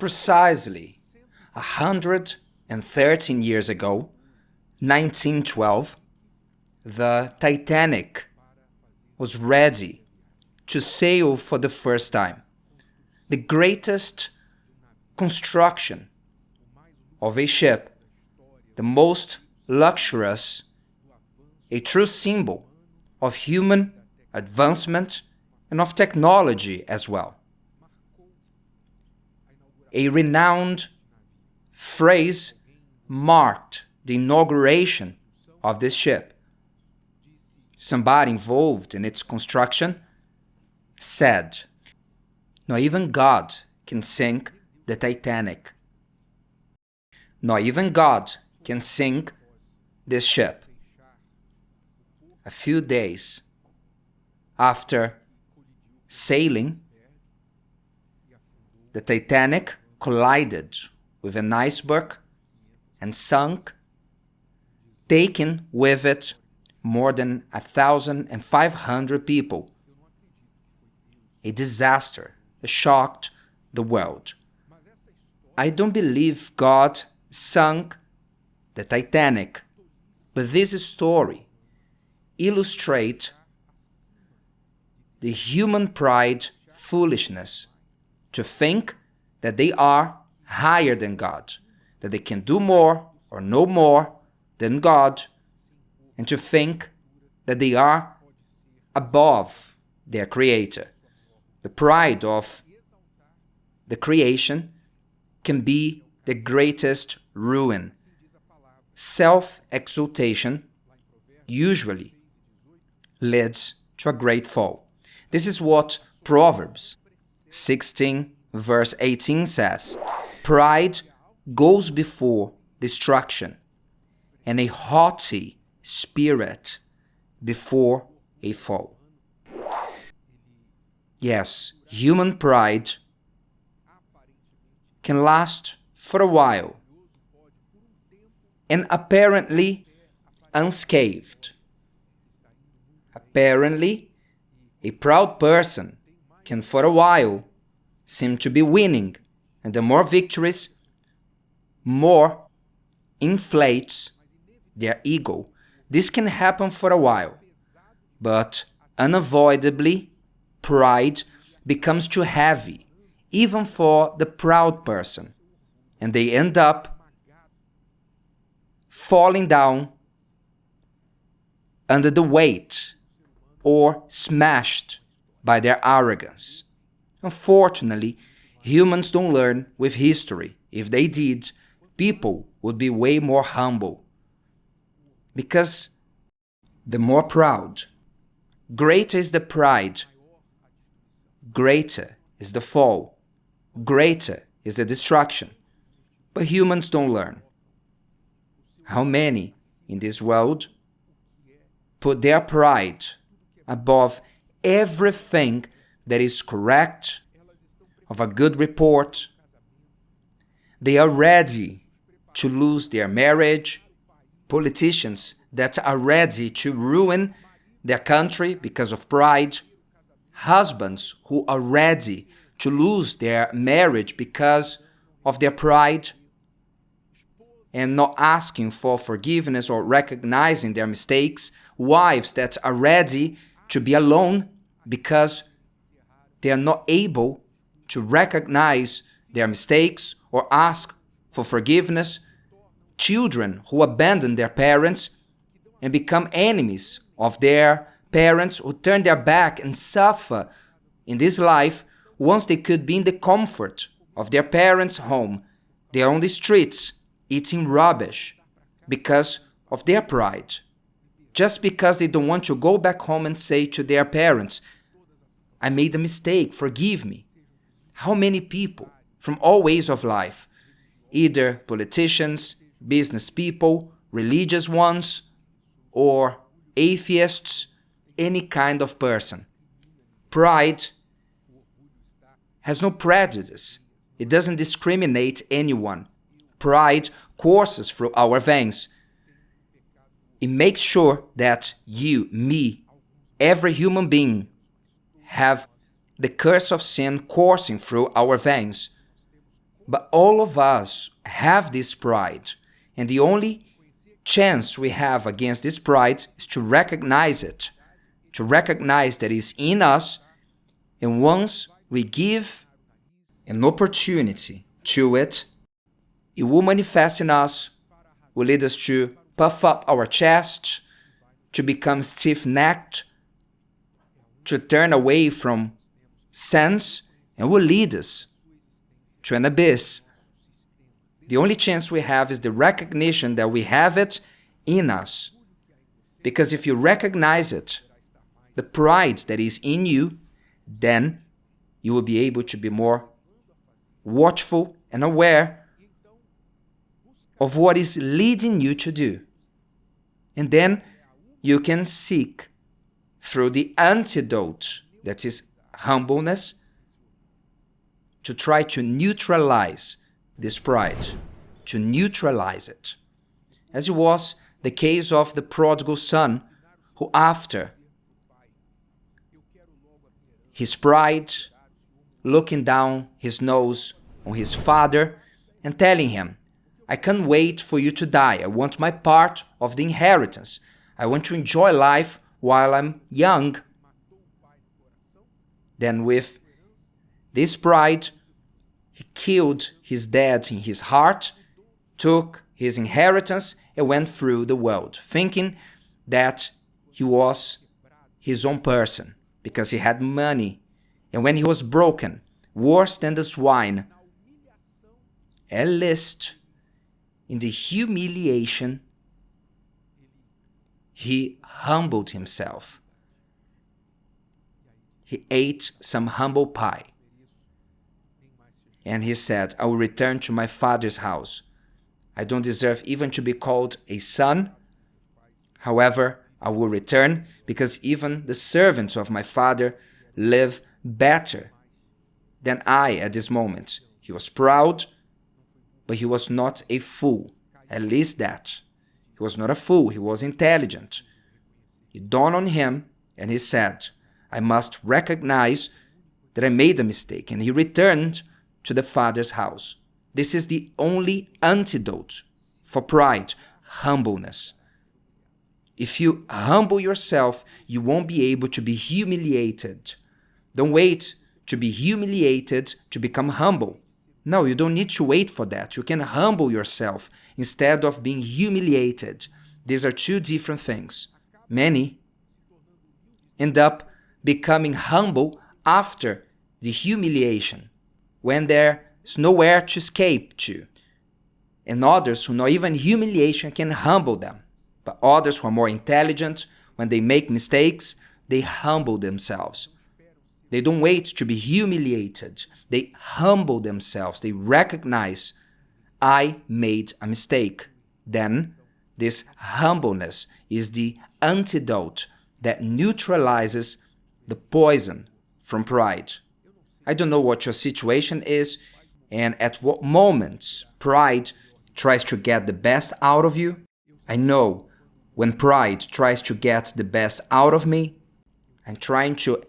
Precisely 113 years ago, 1912, the Titanic was ready to sail for the first time. The greatest construction of a ship, the most luxurious, a true symbol of human advancement and of technology as well. A renowned phrase marked the inauguration of this ship. Somebody involved in its construction said, "Not even God can sink the Titanic. Not even God can sink this ship." A few days after sailing, the Titanic collided with an iceberg and sunk, taking with it more than 1,500 people. A disaster that shocked the world. I don't believe God sunk the Titanic, but this story illustrates the human pride foolishness to think that they are higher than God, that they can do more or know more than God, and to think that they are above their Creator. The pride of the creation can be the greatest ruin. Self-exaltation usually leads to a great fall. This is what Proverbs 16 verse 18 says. Pride goes before destruction, and a haughty spirit before a fall. Yes, human pride can last for a while and apparently unscathed. Apparently, a proud person can for a while seem to be winning, and the more victories, more inflates their ego. This can happen for a while, but unavoidably, pride becomes too heavy, even for the proud person, and they end up falling down under the weight or smashed by their arrogance. Unfortunately, humans don't learn with history. If they did, people would be way more humble. Because the more proud, greater is the pride, greater is the fall, greater is the destruction. But humans don't learn. How many in this world put their pride above everything that is correct, of a good report? They are ready to lose their marriage. Politicians that are ready to ruin their country because of pride. Husbands who are ready to lose their marriage because of their pride and not asking for forgiveness or recognizing their mistakes. Wives that are ready to be alone because they are not able to recognize their mistakes or ask for forgiveness. Children who abandon their parents and become enemies of their parents, who turn their back and suffer in this life once they could be in the comfort of their parents' home. They are on the streets eating rubbish because of their pride. Just because they don't want to go back home and say to their parents, "I made a mistake, forgive me." How many people from all ways of life, either politicians, business people, religious ones, or atheists, any kind of person. Pride has no prejudice. It doesn't discriminate anyone. Pride courses through our veins. It makes sure that you, me, every human being have the curse of sin coursing through our veins. But all of us have this pride, and the only chance we have against this pride is to recognize it, to recognize that it's in us, and once we give an opportunity to it, it will manifest in us, will lead us to puff up our chest, to become stiff-necked, to turn away from sense, and will lead us to an abyss. The only chance we have is the recognition that we have it in us. Because if you recognize it, the pride that is in you, then you will be able to be more watchful and aware of what is leading you to do. And then you can seek through the antidote, that is humbleness, to try to neutralize this pride, to neutralize it. As it was the case of the prodigal son, who after his pride, looking down his nose on his father and telling him, I can't wait for you to die. I want my part of the inheritance. I want to enjoy life while I'm young. Then with this pride, he killed his dad in his heart, took his inheritance and went through the world, thinking that he was his own person because he had money. And when he was broken, worse than the swine, at least in the humiliation, he humbled himself. He ate some humble pie. And he said, I will return to my father's house. I don't deserve even to be called a son. However, I will return because even the servants of my father live better than I at this moment. He was proud, but he was not a fool. At least that. He was not a fool. He was intelligent. It dawned on him and he said, I must recognize that I made a mistake. And he returned to the father's house. This is the only antidote for pride, humbleness. If you humble yourself, you won't be able to be humiliated. Don't wait to be humiliated to become humble. No, you don't need to wait for that. You can humble yourself instead of being humiliated. These are two different things. Many end up becoming humble after the humiliation, when there's nowhere to escape to. And others who not even humiliation can humble them. But others who are more intelligent, when they make mistakes, they humble themselves. They don't wait to be humiliated. They humble themselves. They recognize, I made a mistake. Then this humbleness is the antidote that neutralizes the poison from pride. I don't know what your situation is and at what moment pride tries to get the best out of you. I know when pride tries to get the best out of me, I'm trying to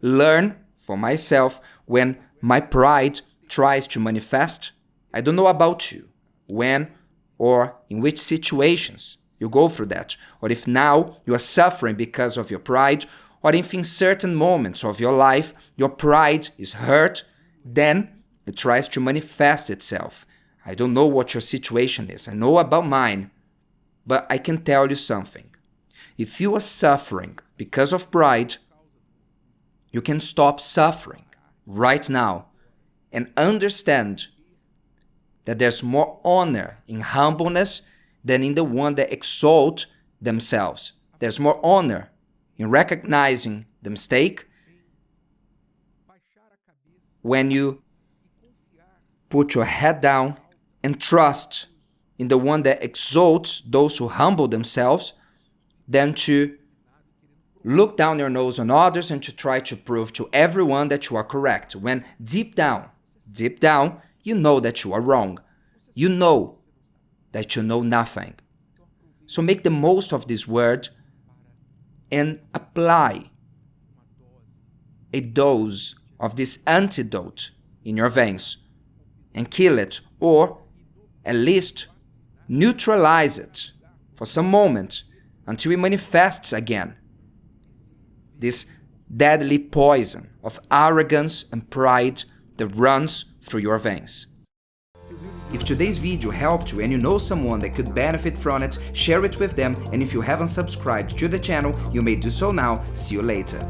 learn for myself when my pride tries to manifest. I don't know about you, when or in which situations you go through that, or if now you are suffering because of your pride, or if in certain moments of your life your pride is hurt, then it tries to manifest itself. I don't know what your situation is. I know about mine, but I can tell you something. If you are suffering because of pride, you can stop suffering right now and understand that there's more honor in humbleness than in the one that exalt themselves. There's more honor in recognizing the mistake when you put your head down and trust in the one that exalts those who humble themselves than to look down your nose on others and to try to prove to everyone that you are correct, when deep down, you know that you are wrong. You know that you know nothing. So make the most of this word and apply a dose of this antidote in your veins and kill it, or at least neutralize it for some moment until it manifests again. This deadly poison of arrogance and pride that runs through your veins. If today's video helped you and you know someone that could benefit from it, share it with them, and if you haven't subscribed to the channel, you may do so now. See you later.